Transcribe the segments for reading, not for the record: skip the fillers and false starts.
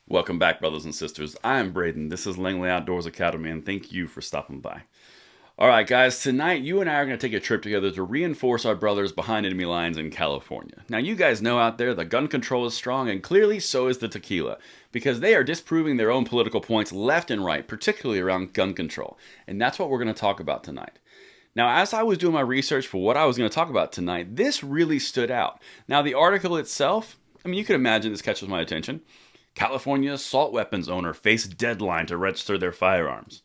Welcome back, brothers and sisters. I am Braden. This is Langley Outdoors Academy, and thank you for stopping by. All right, guys, tonight you and I are going to take a trip together to reinforce our brothers behind enemy lines in California. Now, you guys know out there the gun control is strong, and clearly so is the tequila, because they are disproving their own political points left and right, particularly around gun control. And that's what we're going to talk about tonight. Now, as I was doing my research for what I was going to talk about tonight, this really stood out. Now, the article itself, you can imagine this catches my attention. California assault weapons owner face deadline to register their firearms.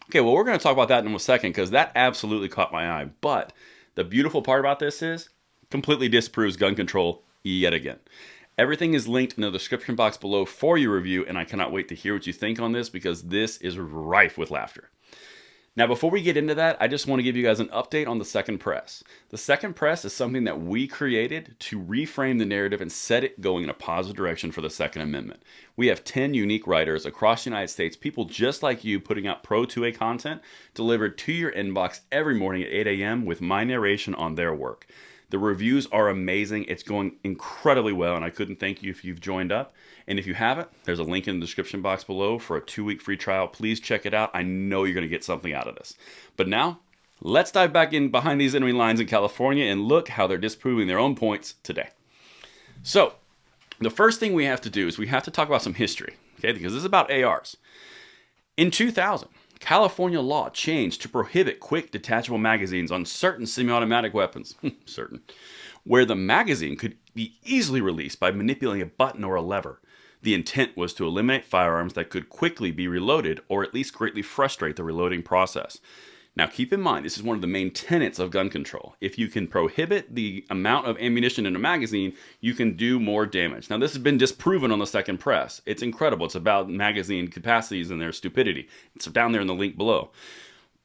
Okay, well, we're going to talk about that in a second because that absolutely caught my eye. But the beautiful part about this is completely disproves gun control yet again. Everything is linked in the description box below for your review, and I cannot wait to hear what you think on this because this is rife with laughter. Now, before we get into that, I just want to give you guys an update on the second press. The second press is something that we created to reframe the narrative and set it going in a positive direction for the Second Amendment. We have 10 unique writers across the United States, people just like you, putting out Pro 2A content delivered to your inbox every morning at 8 a.m. with my narration on their work. The reviews are amazing. It's going incredibly well, and I couldn't thank you if you've joined up. And if you haven't, there's a link in the description box below for a 2-week free trial. Please check it out. I know you're going to get something out of this. But now, let's dive back in behind these enemy lines in California and look how they're disproving their own points today. So, the first thing we have to do is we have to talk about some history, okay? Because this is about ARs. In 2000, California law changed to prohibit quick detachable magazines on certain semi-automatic weapons, where the magazine could be easily released by manipulating a button or a lever. The intent was to eliminate firearms that could quickly be reloaded or at least greatly frustrate the reloading process. Now keep in mind, this is one of the main tenets of gun control. If you can prohibit the amount of ammunition in a magazine, you can do more damage. Now this has been disproven on the second press. It's incredible. It's about magazine capacities and their stupidity. It's down there in the link below.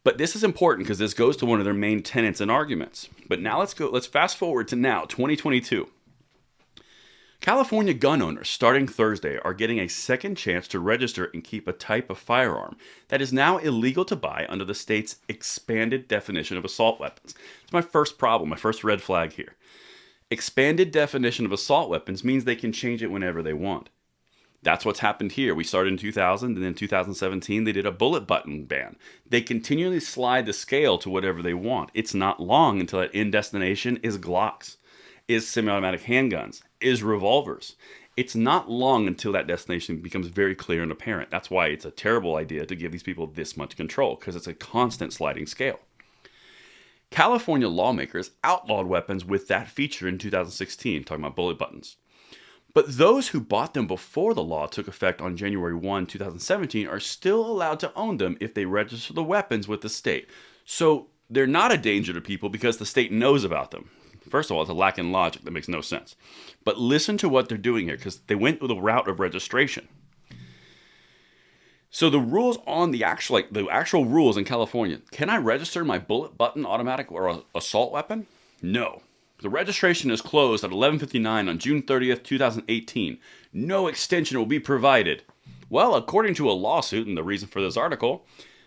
But this is important because this goes to one of their main tenets and arguments. But now let's fast forward to now, 2022. California gun owners starting Thursday are getting a second chance to register and keep a type of firearm that is now illegal to buy under the state's expanded definition of assault weapons. It's my first problem, my first red flag here. Expanded definition of assault weapons means they can change it whenever they want. That's what's happened here. We started in 2000, and then in 2017 they did a bullet button ban. They continually slide the scale to whatever they want. It's not long until that end destination is Glocks, is semi-automatic handguns, is revolvers. It's not long until that destination becomes very clear and apparent. That's why it's a terrible idea to give these people this much control, because it's a constant sliding scale. California lawmakers outlawed weapons with that feature in 2016, talking about bullet buttons. But those who bought them before the law took effect on January 1, 2017 are still allowed to own them if they register the weapons with the state. So they're not a danger to people because the state knows about them. First of all, it's a lack in logic that makes no sense. But listen to what they're doing here, because they went with the route of registration. So the rules on the actual rules in California, can I register my bullet button automatic or assault weapon? No. The registration is closed at 11:59 on June 30th, 2018. No extension will be provided. Well, according to a lawsuit and the reason for this article,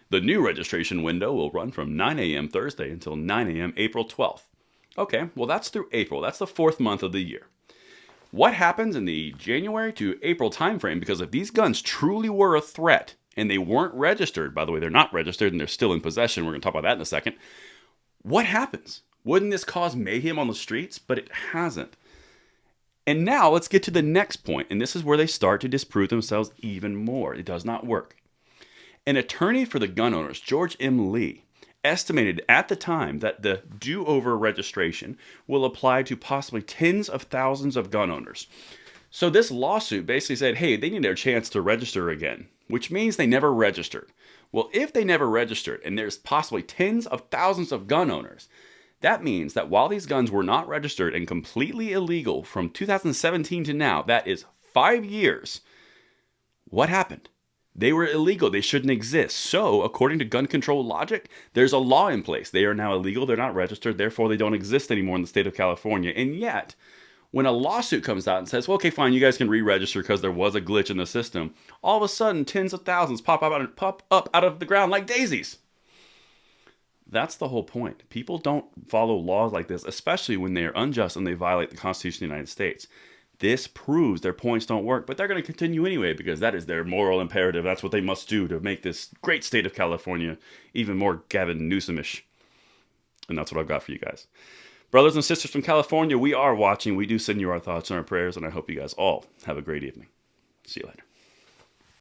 the new registration window will run from 9 a.m. Thursday until 9 a.m. April 12th. Okay, well that's through April. That's the 4th month of the year. What happens in the January to April timeframe? Because if these guns truly were a threat and they weren't registered, by the way, they're not registered and they're still in possession, we're going to talk about that in a second, what happens? Wouldn't this cause mayhem on the streets? But it hasn't. And now let's get to the next point, and this is where they start to disprove themselves even more. It does not work. An attorney for the gun owners, George M. Lee, estimated at the time that the do-over registration will apply to possibly tens of thousands of gun owners. So this lawsuit basically said, hey, they need their chance to register again, which means they never registered. Well, if they never registered and there's possibly tens of thousands of gun owners, that means that while these guns were not registered and completely illegal from 2017 to now, that is 5 years, what happened? They were illegal. They shouldn't exist. So, according to gun control logic, there's a law in place. They are now illegal. They're not registered. Therefore, they don't exist anymore in the state of California. And yet, when a lawsuit comes out and says, well, okay, fine, you guys can re-register because there was a glitch in the system, all of a sudden, tens of thousands pop up out of the ground like daisies. That's the whole point. People don't follow laws like this, especially when they are unjust and they violate the Constitution of the United States. This proves their points don't work, but they're going to continue anyway because that is their moral imperative. That's what they must do to make this great state of California even more Gavin Newsom-ish. And that's what I've got for you guys. Brothers and sisters from California, we are watching. We do send you our thoughts and our prayers, and I hope you guys all have a great evening. See you later.